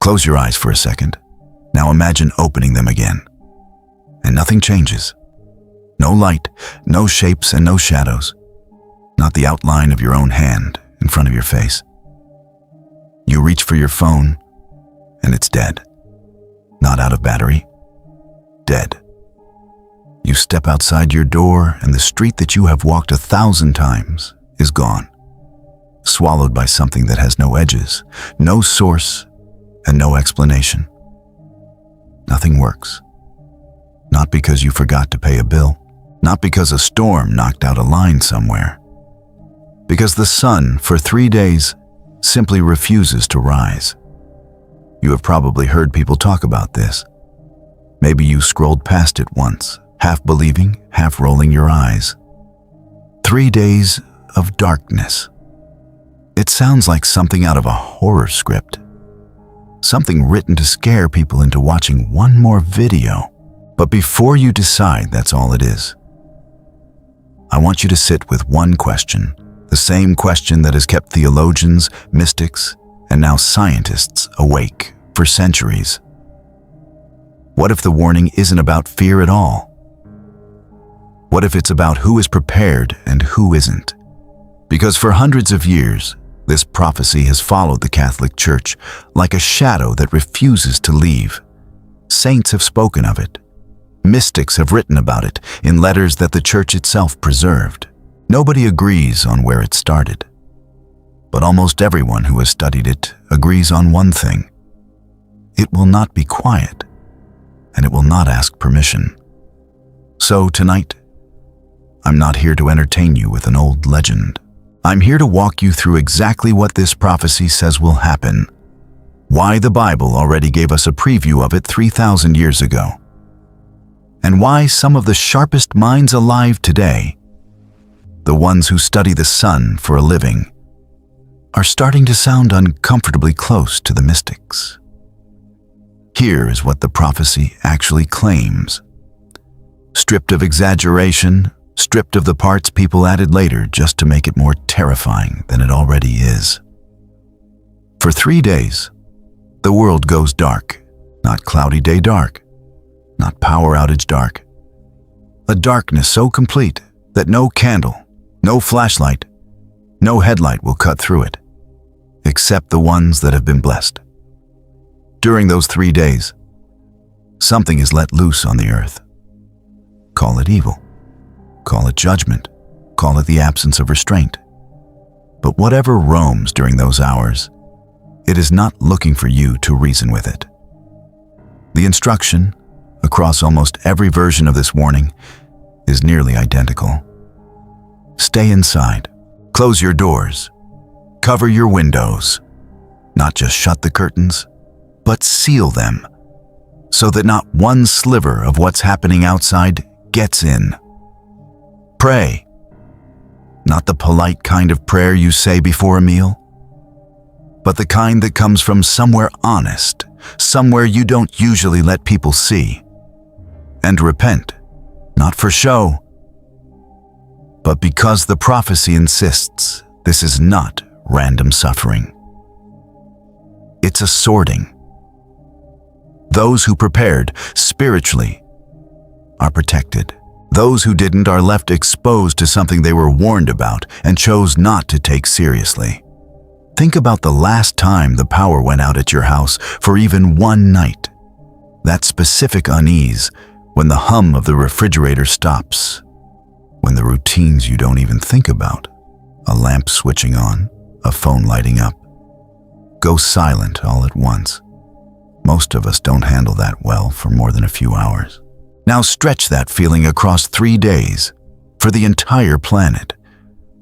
Close your eyes for a second. Now imagine opening them again. And nothing changes. No light, no shapes, and no shadows. Not the outline of your own hand in front of your face. You reach for your phone, and it's dead. Not out of battery. Dead. You step outside your door, and the street that you have walked 1,000 times is gone. Swallowed by something that has no edges, no source, and no explanation. Nothing works. Not because you forgot to pay a bill. Not because a storm knocked out a line somewhere. Because the sun, for 3 days, simply refuses to rise. You have probably heard people talk about this. Maybe you scrolled past it once, half believing, half rolling your eyes. 3 days of darkness. It sounds like something out of a horror script. Something written to scare people into watching one more video. But before you decide that's all it is, I want you to sit with one question, the same question that has kept theologians, mystics, and now scientists awake for centuries. What if the warning isn't about fear at all? What if it's about who is prepared and who isn't? Because for hundreds of years, this prophecy has followed the Catholic Church like a shadow that refuses to leave. Saints have spoken of it. Mystics have written about it in letters that the Church itself preserved. Nobody agrees on where it started. But almost everyone who has studied it agrees on one thing. It will not be quiet, and it will not ask permission. So tonight, I'm not here to entertain you with an old legend. I'm here to walk you through exactly what this prophecy says will happen, why the Bible already gave us a preview of it 3,000 years ago, and why some of the sharpest minds alive today, the ones who study the sun for a living, are starting to sound uncomfortably close to the mystics. Here is what the prophecy actually claims. Stripped of exaggeration, stripped of the parts people added later just to make it more terrifying than it already is. For 3 days, the world goes dark, not cloudy day dark, not power outage dark. A darkness so complete that no candle, no flashlight, no headlight will cut through it, except the ones that have been blessed. During those 3 days, something is let loose on the earth. Call it evil. Call it judgment. Call it the absence of restraint. But whatever roams during those hours, it is not looking for you to reason with it. The instruction, across almost every version of this warning, is nearly identical. Stay inside. Close your doors. Cover your windows. Not just shut the curtains, but seal them, so that not one sliver of what's happening outside gets in. Pray. Not the polite kind of prayer you say before a meal, but the kind that comes from somewhere honest, somewhere you don't usually let people see. And repent, not for show, but because the prophecy insists this is not random suffering. It's a sorting. Those who prepared spiritually are protected. Those who didn't are left exposed to something they were warned about and chose not to take seriously. Think about the last time the power went out at your house for even one night. That specific unease when the hum of the refrigerator stops, when the routines you don't even think about, a lamp switching on, a phone lighting up, go silent all at once. Most of us don't handle that well for more than a few hours. Now stretch that feeling across 3 days for the entire planet,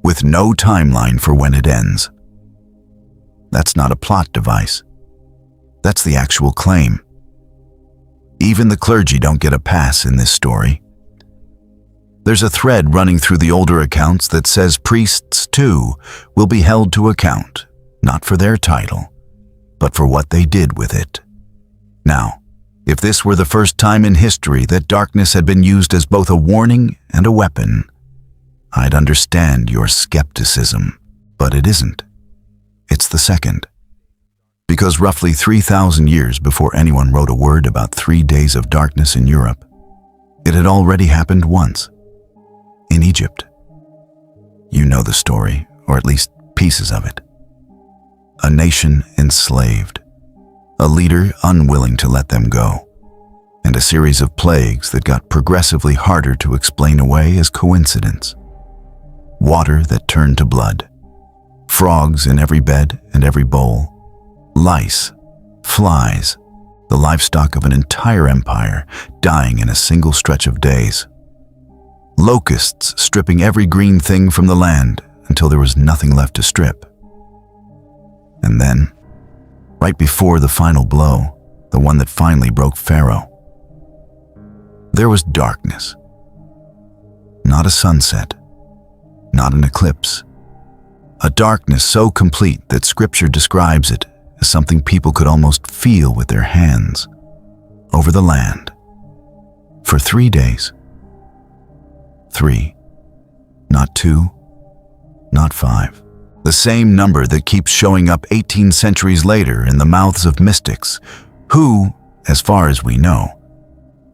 with no timeline for when it ends. That's not a plot device. That's the actual claim. Even the clergy don't get a pass in this story. There's a thread running through the older accounts that says priests, too, will be held to account, not for their title, but for what they did with it. Now, if this were the first time in history that darkness had been used as both a warning and a weapon, I'd understand your skepticism, but it isn't. It's the second. Because roughly 3,000 years before anyone wrote a word about 3 days of darkness in Europe, it had already happened once, in Egypt. You know the story, or at least pieces of it. A nation enslaved, a leader unwilling to let them go, and a series of plagues that got progressively harder to explain away as coincidence. Water that turned to blood, frogs in every bed and every bowl, lice, flies, the livestock of an entire empire dying in a single stretch of days. Locusts stripping every green thing from the land until there was nothing left to strip. And then, right before the final blow, the one that finally broke Pharaoh, there was darkness. Not a sunset, not an eclipse. A darkness so complete that Scripture describes it as something people could almost feel with their hands over the land for 3 days. 3, not 2, not 5. The same number that keeps showing up 18 centuries later in the mouths of mystics who, as far as we know,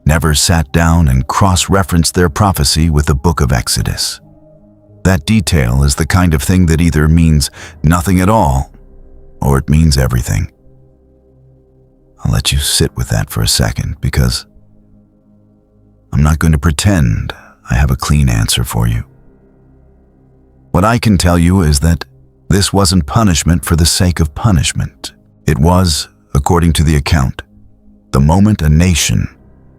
never sat down and cross-referenced their prophecy with the book of Exodus. That detail is the kind of thing that either means nothing at all or it means everything. I'll let you sit with that for a second because I'm not going to pretend I have a clean answer for you. What I can tell you is that this wasn't punishment for the sake of punishment. It was, according to the account, the moment a nation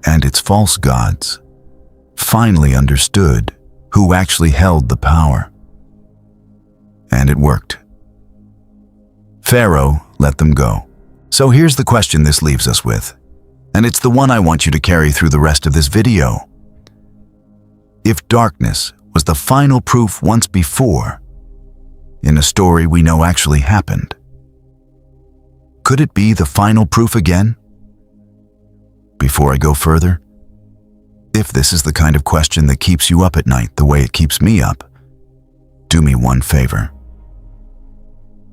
and its false gods finally understood who actually held the power. And it worked. Pharaoh let them go. So here's the question this leaves us with, and it's the one I want you to carry through the rest of this video. If darkness was the final proof once before, in a story we know actually happened, could it be the final proof again? Before I go further, if this is the kind of question that keeps you up at night the way it keeps me up, do me one favor.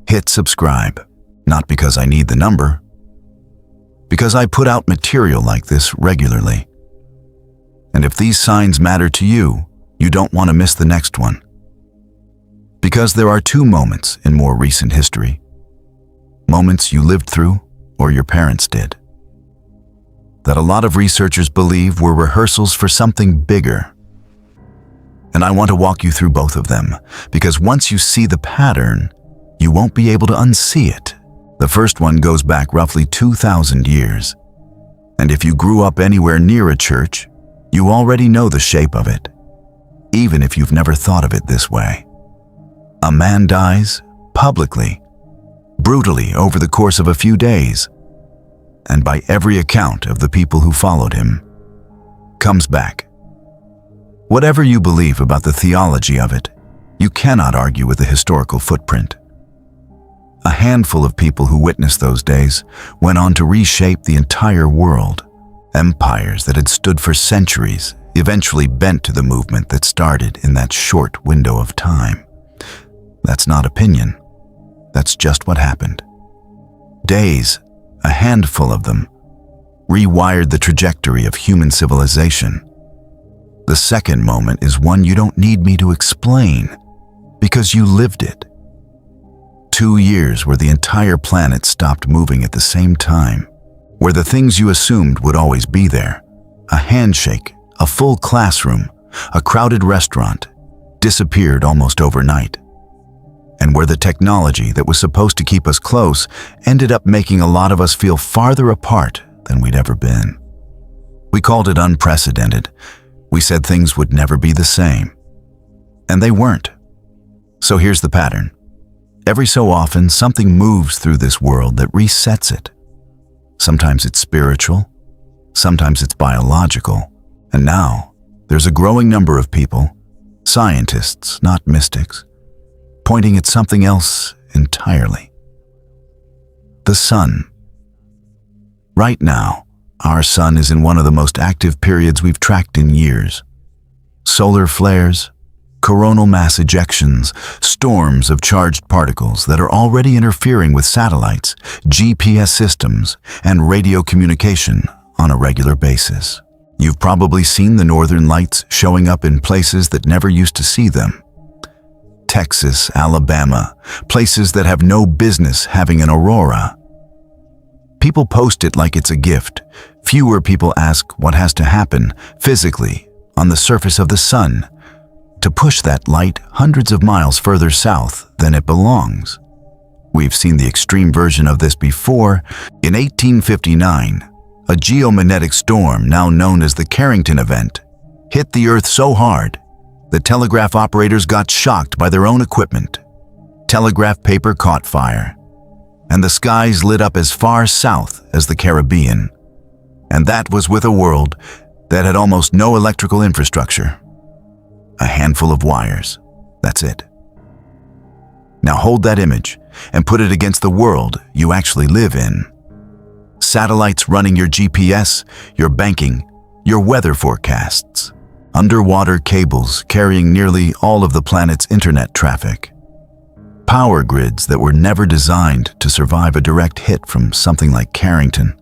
Hit subscribe, not because I need the number, because I put out material like this regularly. And if these signs matter to you, you don't want to miss the next one. Because there are 2 moments in more recent history. Moments you lived through or your parents did. That a lot of researchers believe were rehearsals for something bigger. And I want to walk you through both of them, because once you see the pattern, you won't be able to unsee it. The first one goes back roughly 2,000 years. And if you grew up anywhere near a church, you already know the shape of it, even if you've never thought of it this way. A man dies publicly, brutally over the course of a few days, and by every account of the people who followed him, comes back. Whatever you believe about the theology of it, you cannot argue with the historical footprint. A handful of people who witnessed those days went on to reshape the entire world. Empires that had stood for centuries eventually bent to the movement that started in that short window of time. That's not opinion. That's just what happened. Days, a handful of them, rewired the trajectory of human civilization. The second moment is one you don't need me to explain, because you lived it. 2 years where the entire planet stopped moving at the same time, where the things you assumed would always be there, a handshake, a full classroom, a crowded restaurant, disappeared almost overnight. And where the technology that was supposed to keep us close ended up making a lot of us feel farther apart than we'd ever been. We called it unprecedented. We said things would never be the same. And they weren't. So here's the pattern. Every so often, something moves through this world that resets it. Sometimes it's spiritual, sometimes it's biological, and now there's a growing number of people, scientists, not mystics, pointing at something else entirely. The sun. Right now, our sun is in one of the most active periods we've tracked in years. Solar flares, coronal mass ejections, storms of charged particles that are already interfering with satellites, GPS systems, and radio communication on a regular basis. You've probably seen the northern lights showing up in places that never used to see them. Texas, Alabama, places that have no business having an aurora. People post it like it's a gift. Fewer people ask what has to happen physically on the surface of the sun to push that light hundreds of miles further south than it belongs. We've seen the extreme version of this before. In 1859, a geomagnetic storm, now known as the Carrington event, hit the Earth so hard that telegraph operators got shocked by their own equipment. Telegraph paper caught fire, and the skies lit up as far south as the Caribbean. And that was with a world that had almost no electrical infrastructure. A handful of wires. That's it. Now hold that image and put it against the world you actually live in. Satellites running your GPS, your banking, your weather forecasts. Underwater cables carrying nearly all of the planet's internet traffic. Power grids that were never designed to survive a direct hit from something like Carrington,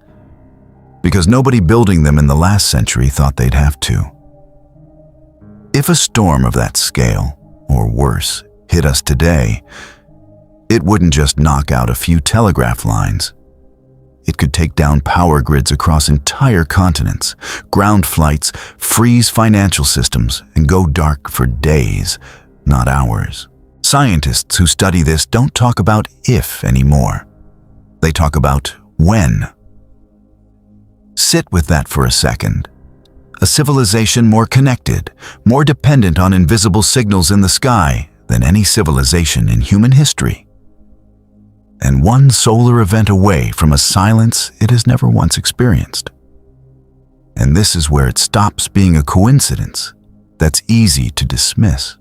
because nobody building them in the last century thought they'd have to. If a storm of that scale, or worse, hit us today, it wouldn't just knock out a few telegraph lines. It could take down power grids across entire continents, ground flights, freeze financial systems, and go dark for days, not hours. Scientists who study this don't talk about if anymore. They talk about when. Sit with that for a second. A civilization more connected, more dependent on invisible signals in the sky than any civilization in human history. And one solar event away from a silence it has never once experienced. And this is where it stops being a coincidence that's easy to dismiss.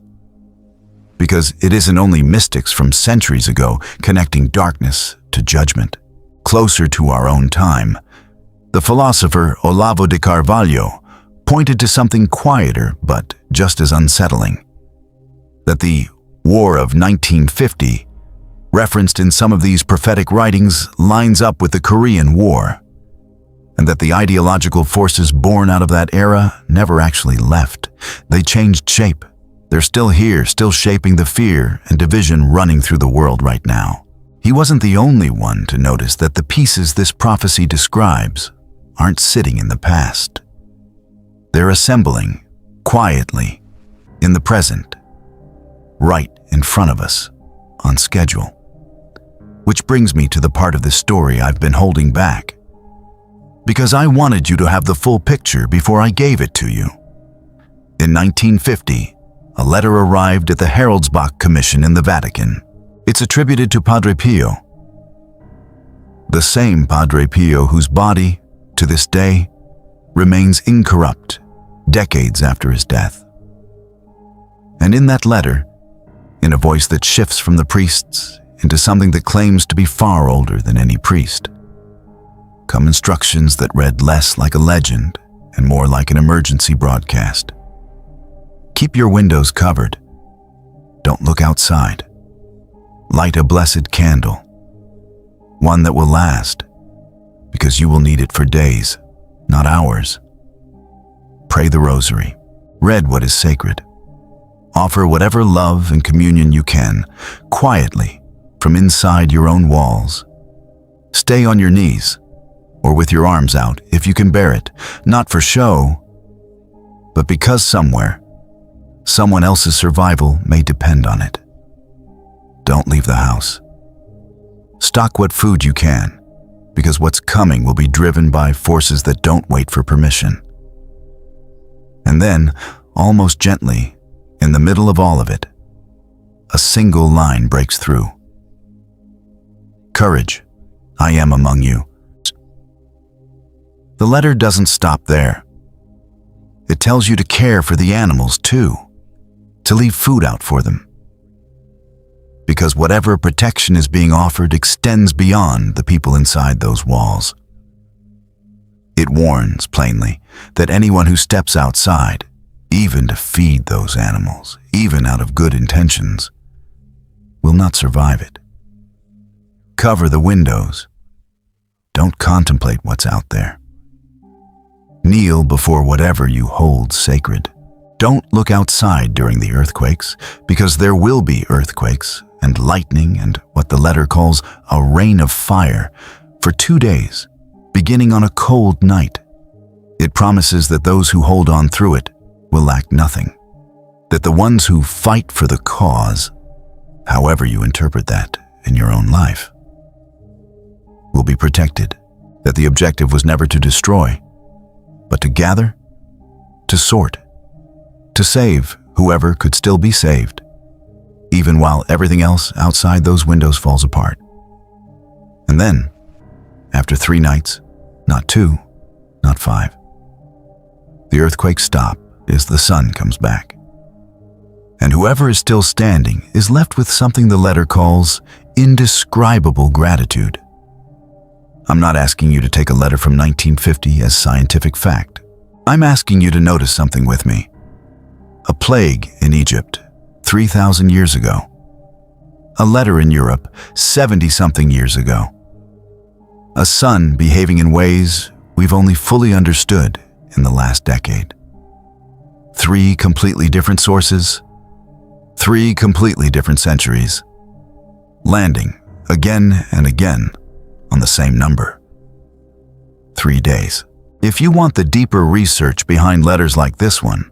Because it isn't only mystics from centuries ago connecting darkness to judgment. Closer to our own time, the philosopher Olavo de Carvalho pointed to something quieter but just as unsettling. That the War of 1950, referenced in some of these prophetic writings, lines up with the Korean War, and that the ideological forces born out of that era never actually left. They changed shape. They're still here, still shaping the fear and division running through the world right now. He wasn't the only one to notice that the pieces this prophecy describes aren't sitting in the past. They're assembling, quietly, in the present, right in front of us, on schedule. Which brings me to the part of the story I've been holding back. Because I wanted you to have the full picture before I gave it to you. In 1950, a letter arrived at the Haraldsbach Commission in the Vatican. It's attributed to Padre Pio. The same Padre Pio whose body, to this day, remains incorrupt decades after his death. And in that letter, in a voice that shifts from the priests into something that claims to be far older than any priest, come instructions that read less like a legend and more like an emergency broadcast. Keep your windows covered. Don't look outside. Light a blessed candle, one that will last, because you will need it for days, not hours. Pray the rosary. Read what is sacred. Offer whatever love and communion you can, quietly, from inside your own walls. Stay on your knees, or with your arms out, if you can bear it, not for show, but because somewhere, someone else's survival may depend on it. Don't leave the house. Stock what food you can, because what's coming will be driven by forces that don't wait for permission. And then, almost gently, in the middle of all of it, a single line breaks through. Courage, I am among you. The letter doesn't stop there. It tells you to care for the animals too, to leave food out for them. Because whatever protection is being offered extends beyond the people inside those walls. It warns, plainly, that anyone who steps outside, even to feed those animals, even out of good intentions, will not survive it. Cover the windows. Don't contemplate what's out there. Kneel before whatever you hold sacred. Don't look outside during the earthquakes, because there will be earthquakes and lightning and what the letter calls a rain of fire for 2 days, beginning on a cold night. It promises that those who hold on through it will lack nothing, that the ones who fight for the cause, however you interpret that in your own life, will be protected, that the objective was never to destroy, but to gather, to sort, to save whoever could still be saved, even while everything else outside those windows falls apart. And then, after 3 nights, not 2, not 5, the earthquakes stop as the sun comes back. And whoever is still standing is left with something the letter calls indescribable gratitude. I'm not asking you to take a letter from 1950 as scientific fact. I'm asking you to notice something with me. A plague in Egypt 3,000 years ago. A letter in Europe 70-something years ago. A sun behaving in ways we've only fully understood in the last decade. 3 completely different sources, 3 completely different centuries, landing again and again on the same number. 3 days. If you want the deeper research behind letters like this one,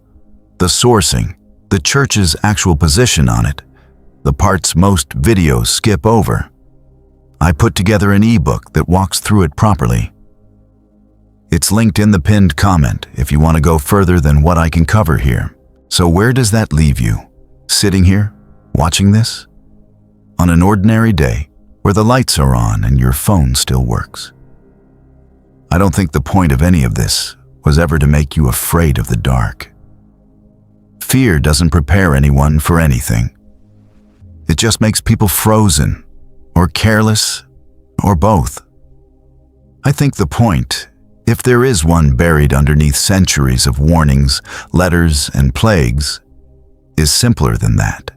the sourcing, the church's actual position on it, the parts most videos skip over, I put together an ebook that walks through it properly. It's linked in the pinned comment if you want to go further than what I can cover here. So where does that leave you? Sitting here, watching this? On an ordinary day, where the lights are on and your phone still works. I don't think the point of any of this was ever to make you afraid of the dark. Fear doesn't prepare anyone for anything. It just makes people frozen, or careless, or both. I think the point, if there is one buried underneath centuries of warnings, letters, and plagues, is simpler than that.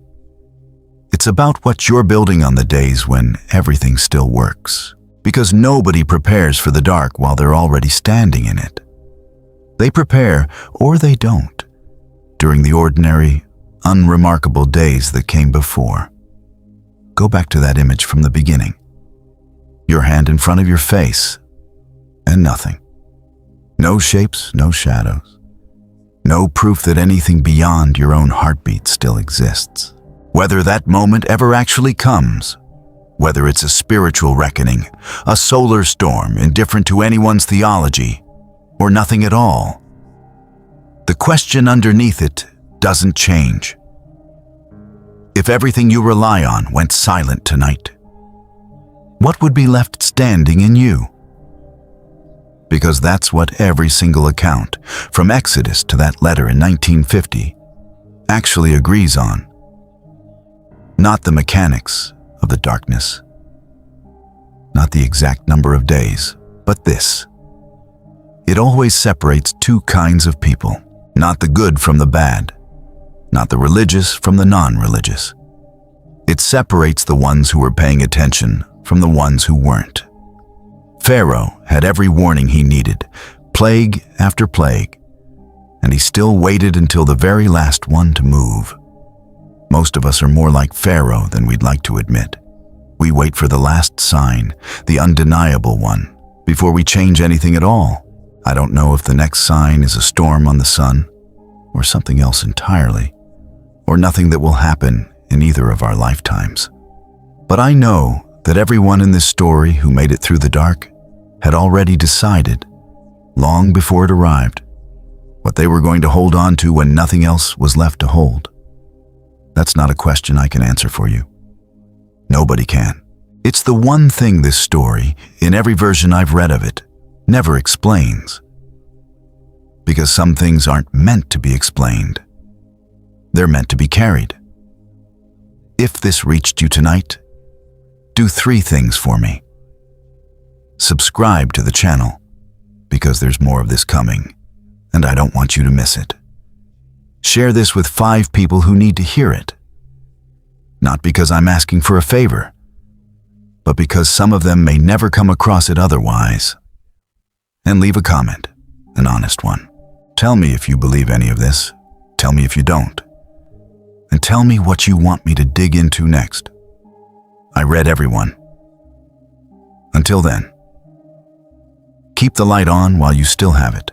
It's about what you're building on the days when everything still works, because nobody prepares for the dark while they're already standing in it. They prepare, or they don't, during the ordinary, unremarkable days that came before. Go back to that image from the beginning. Your hand in front of your face, and nothing. No shapes, no shadows. No proof that anything beyond your own heartbeat still exists. Whether that moment ever actually comes, whether it's a spiritual reckoning, a solar storm indifferent to anyone's theology, or nothing at all, the question underneath it doesn't change. If everything you rely on went silent tonight, what would be left standing in you? Because that's what every single account, from Exodus to that letter in 1950, actually agrees on. Not the mechanics of the darkness, not the exact number of days, but this. It always separates 2 kinds of people, not the good from the bad, not the religious from the non-religious. It separates the ones who were paying attention from the ones who weren't. Pharaoh had every warning he needed, plague after plague, and he still waited until the very last one to move. Most of us are more like Pharaoh than we'd like to admit. We wait for the last sign, the undeniable one, before we change anything at all. I don't know if the next sign is a storm on the sun, or something else entirely, or nothing that will happen in either of our lifetimes. But I know that everyone in this story who made it through the dark had already decided, long before it arrived, what they were going to hold on to when nothing else was left to hold. That's not a question I can answer for you. Nobody can. It's the one thing this story, in every version I've read of it, never explains. Because some things aren't meant to be explained. They're meant to be carried. If this reached you tonight, do 3 things for me. Subscribe to the channel, because there's more of this coming, and I don't want you to miss it. Share this with 5 people who need to hear it. Not because I'm asking for a favor, but because some of them may never come across it otherwise. And leave a comment, an honest one. Tell me if you believe any of this. Tell me if you don't. And tell me what you want me to dig into next. I read everyone. Until then, keep the light on while you still have it.